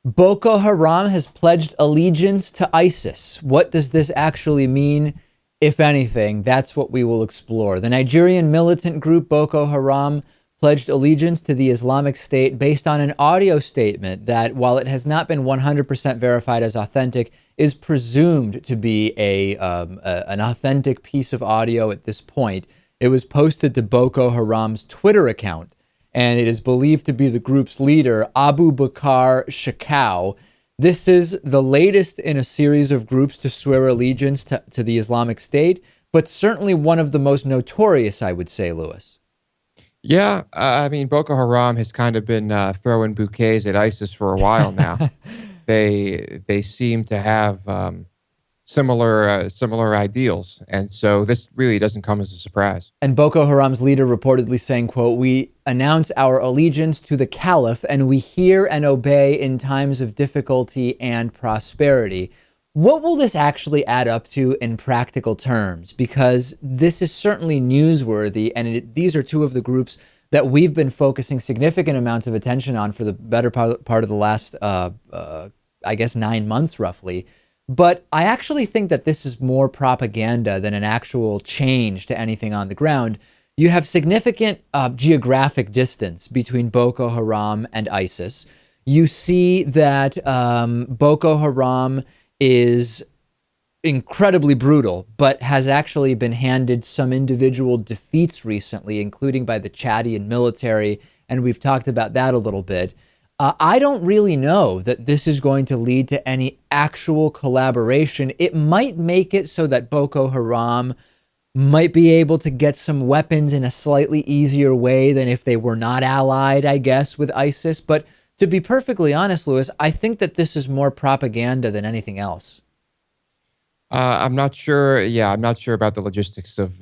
Boko Haram has pledged allegiance to ISIS. What does this actually mean, if anything? That's what we will explore. The Nigerian militant group Boko Haram pledged allegiance to the Islamic State based on an audio statement that, while it has not been 100% verified as authentic, is presumed to be an authentic piece of audio at this point. It was posted to Boko Haram's Twitter account, and it is believed to be the group's leader, Abu Bakr Shekau. This is the latest in a series of groups to swear allegiance to the Islamic State, but certainly one of the most notorious, I would say, Lewis. Yeah, I mean, Boko Haram has kind of been throwing bouquets at ISIS for a while now. They seem to have similar ideals, and so this really doesn't come as a surprise. And Boko Haram's leader reportedly saying, quote, "We announce our allegiance to the Caliph, and we hear and obey in times of difficulty and prosperity." What will this actually add up to in practical terms? Because this is certainly newsworthy, and these are two of the groups that we've been focusing significant amounts of attention on for the better part of the last, I guess, 9 months roughly. But I actually think that this is more propaganda than an actual change to anything on the ground. You have significant geographic distance between Boko Haram and ISIS. You see that Boko Haram is incredibly brutal, but has actually been handed some individual defeats recently, including by the Chadian military, and we've talked about that a little bit. I don't really know that this is going to lead to any actual collaboration. It might make it so that Boko Haram might be able to get some weapons in a slightly easier way than if they were not allied, I guess, with ISIS. But to be perfectly honest, Lewis, I think that this is more propaganda than anything else. I'm not sure. Yeah, I'm not sure about the logistics of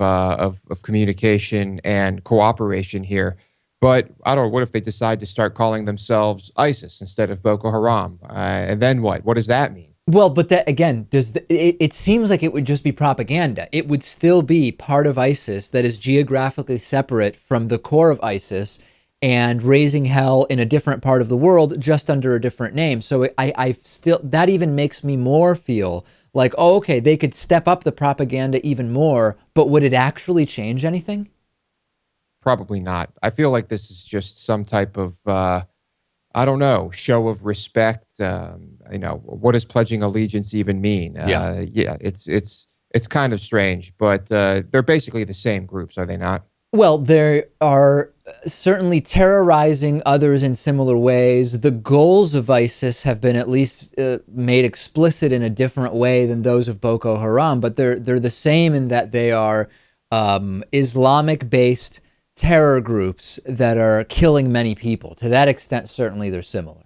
communication and cooperation here. But I don't know. What if they decide to start calling themselves ISIS instead of Boko Haram? And then what? What does that mean? Well, but that again, it seems like it would just be propaganda. It would still be part of ISIS that is geographically separate from the core of ISIS and raising hell in a different part of the world just under a different name. So I still, that even makes me more feel like, oh, okay, they could step up the propaganda even more, but would it actually change anything? Probably not. I feel like this is just some type of, I don't know, show of respect. What does pledging allegiance even mean? Yeah, it's kind of strange, but they're basically the same groups, are they not? Well, they are certainly terrorizing others in similar ways. The goals of ISIS have been at least made explicit in a different way than those of Boko Haram, but they're the same in that they are Islamic-based terror groups that are killing many people. To that extent, certainly they're similar.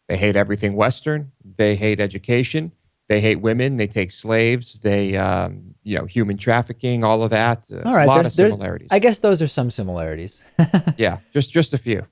They hate everything Western. They hate education. They hate women. They take slaves. They, human trafficking, all of that. All right, a lot of similarities. I guess those are some similarities. Yeah, just a few.